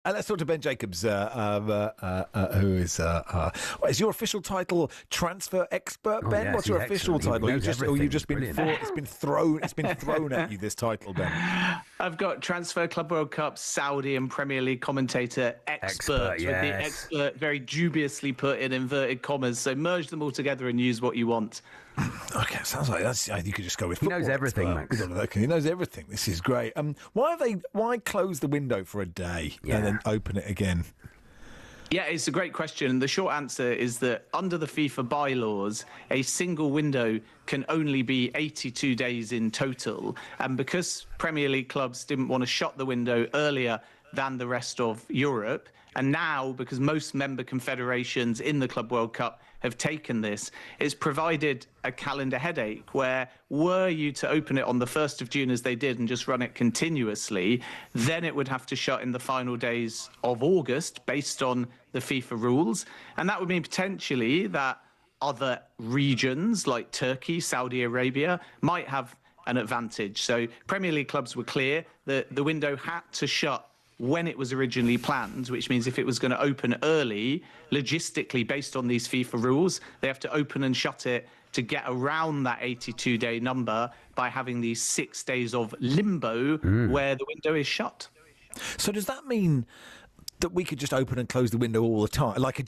And let's talk to Ben Jacobs, who is what is your official title? Transfer expert, Ben? Yes, What's your official title? You've just been it's been thrown at you, this title, Ben. I've got Transfer Club World Cup, Saudi and Premier League commentator expert, yes. with the expert very dubiously put in inverted commas. So merge them all together and use what you want. Okay, sounds like you could just go with. He knows everything, expert. Max. He knows everything. This is great. Why close the window for a day and then open it again? Yeah, it's a great question. The short answer is that under the FIFA bylaws, a single window can only be 82 days in total. And because Premier League clubs didn't want to shut the window earlier than the rest of Europe, and now because most member confederations in the Club World Cup have taken this, it's provided a calendar headache where were you to open it on the 1st of June as they did and just run it continuously, then it would have to shut in the final days of August based on the FIFA rules. And that would mean potentially that other regions like Turkey, Saudi Arabia might have an advantage. So Premier League clubs were clear that the window had to shut when it was originally planned, which means if it was going to open early, logistically based on these FIFA rules, they have to open and shut it to get around that 82-day number by having these 6 days of limbo where the window is shut. So does that mean that we could just open and close the window all the time, like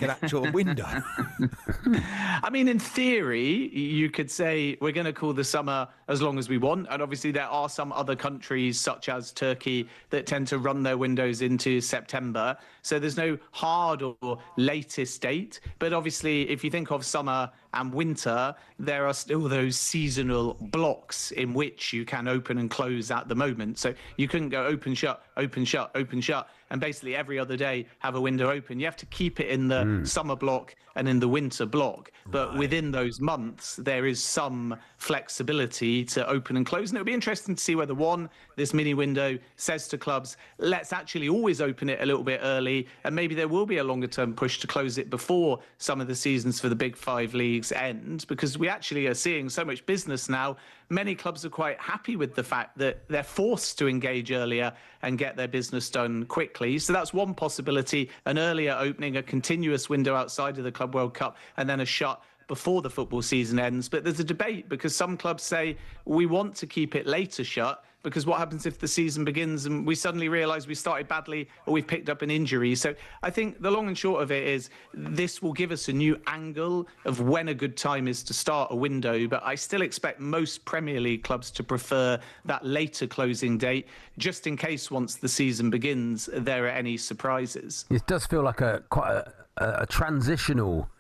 an actual window? I mean, in theory, you could say we're going to call the summer as long as we want. And obviously, there are some other countries, such as Turkey, that tend to run their windows into September. So there's no hard or latest date. But obviously, if you think of summer and winter, there are still those seasonal blocks in which you can open and close at the moment. So you couldn't go open, shut, open, shut, open, shut, and basically every other day have a window open. You have to keep it in the summer block and in the winter block. But within those months, there is some flexibility to open and close. And it'll be interesting to see whether, one, this mini window says to clubs, let's actually always open it a little bit early. And maybe there will be a longer term push to close it before some of the seasons for the big five leagues end, because we actually are seeing so much business now. Many clubs are quite happy with the fact that they're forced to engage earlier and get their business done quickly. So that's one possibility, an earlier opening, a continuous window outside of the Club World Cup, and then a shut before the football season ends. But there's a debate because some clubs say we want to keep it later shut, because what happens if the season begins and we suddenly realise we started badly or we've picked up an injury? So I think the long and short of it is this will give us a new angle of when a good time is to start a window. But I still expect most Premier League clubs to prefer that later closing date, just in case once the season begins there are any surprises. It does feel like quite a transitional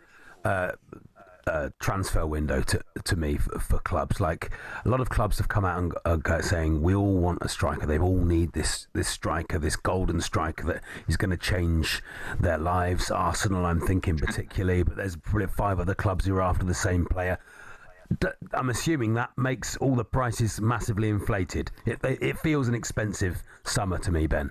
transfer window to me for clubs. Like a lot of clubs have come out and saying we all want a striker. They all need this striker, this golden striker that is going to change their lives. Arsenal, I'm thinking particularly, but there's probably 5 other clubs who are after the same player. I'm assuming that makes all the prices massively inflated. It feels an expensive summer to me, Ben.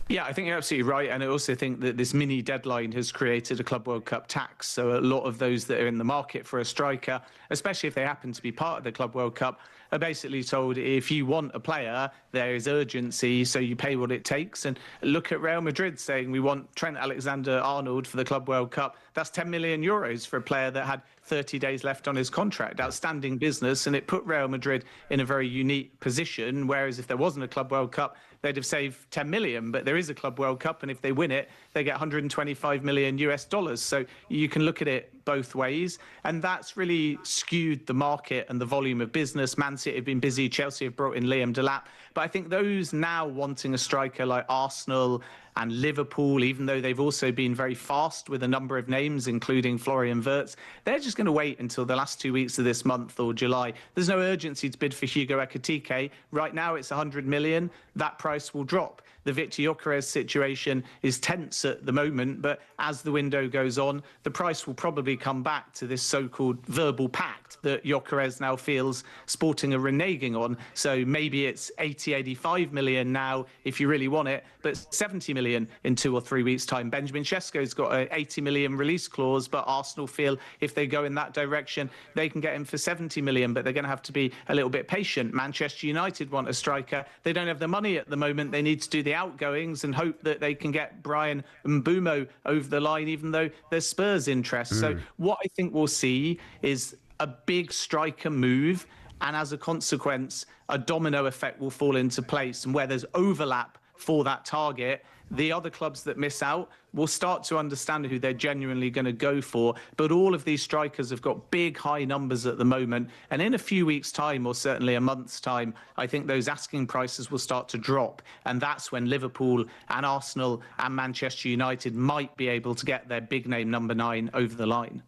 Yeah, I think you're absolutely right. And I also think that this mini deadline has created a Club World Cup tax. So a lot of those that are in the market for a striker, especially if they happen to be part of the Club World Cup, are basically told if you want a player, there is urgency, so you pay what it takes. And look at Real Madrid saying we want Trent Alexander-Arnold for the Club World Cup. That's 10 million euros for a player that had 30 days left on his contract. Outstanding business, and it put Real Madrid in a very unique position, whereas if there wasn't a Club World Cup, they'd have saved 10 million. But there is a Club World Cup, and if they win it, they get 125 million US dollars. So you can look at it both ways, and that's really skewed the market and the volume of business. Man City have been busy, Chelsea have brought in Liam Delap. But I think those now wanting a striker like Arsenal and Liverpool, even though they've also been very fast with a number of names, including Florian Wirtz, they're just going to wait until the last 2 weeks of this month or July. There's no urgency to bid for Hugo Ekitike. Right now it's 100 million. That price will drop. The Viktor Gyokeres situation is tense at the moment, but as the window goes on, the price will probably come back to this so-called verbal pact that Gyokeres now feels Sporting are reneging on. So maybe it's 80, 85 million now if you really want it, but 70 million in 2 or 3 weeks' time. Benjamin Sesko's got an 80 million release clause, but Arsenal feel if they go in that direction, they can get him for 70 million, but they're going to have to be a little bit patient. Manchester United want a striker. They don't have the money at the moment. They need to do the the outgoings and hope that they can get Brian Mbeumo over the line, even though there's Spurs interest. So what I think we'll see is a big striker move, and as a consequence, a domino effect will fall into place. And where there's overlap for that target, the other clubs that miss out will start to understand who they're genuinely going to go for. But all of these strikers have got big, high numbers at the moment. And in a few weeks' time, or certainly a month's time, I think those asking prices will start to drop. And that's when Liverpool and Arsenal and Manchester United might be able to get their big name number 9 over the line.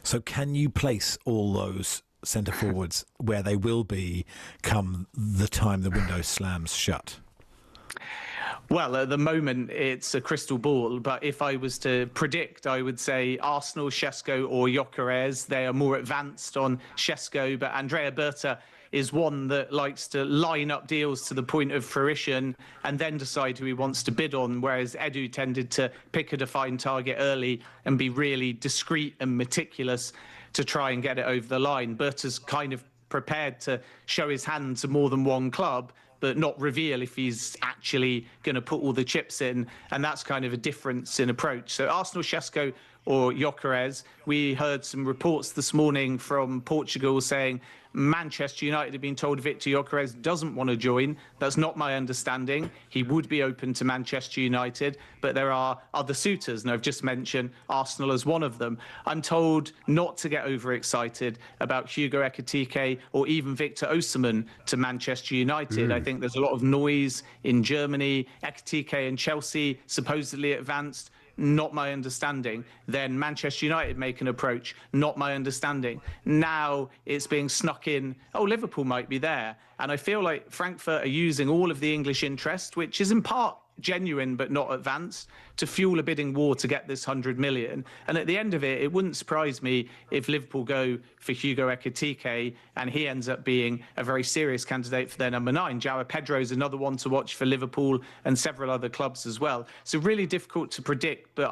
So can you place all those centre forwards where they will be come the time the window slams shut? Well, at the moment, it's a crystal ball. But if I was to predict, I would say Arsenal, Sesko or Gyokeres. They are more advanced on Sesko, but Andrea Berta is one that likes to line up deals to the point of fruition and then decide who he wants to bid on, whereas Edu tended to pick a defined target early and be really discreet and meticulous to try and get it over the line. Berta's kind of prepared to show his hand to more than one club, but not reveal if he's actually going to put all the chips in. And that's kind of a difference in approach. So Arsenal, Sesko or Gyokeres. We heard some reports this morning from Portugal saying Manchester United have been told Viktor Gyokeres doesn't want to join. That's not my understanding. He would be open to Manchester United, but there are other suitors, and I've just mentioned Arsenal as one of them. I'm told not to get overexcited about Hugo Ekitike or even Victor Osimhen to Manchester United. I think there's a lot of noise in Germany. Ekitike and Chelsea supposedly advanced. Not my understanding. Then Manchester United make an approach. Not my understanding. Now it's being snuck in. Oh, Liverpool might be there. And I feel like Frankfurt are using all of the English interest, which is in part genuine but not advanced, to fuel a bidding war to get this 100 million. And at the end of it, it wouldn't surprise me if Liverpool go for Hugo Ekitike and he ends up being a very serious candidate for their number 9. João Pedro is another one to watch for Liverpool and several other clubs as well. So really difficult to predict, but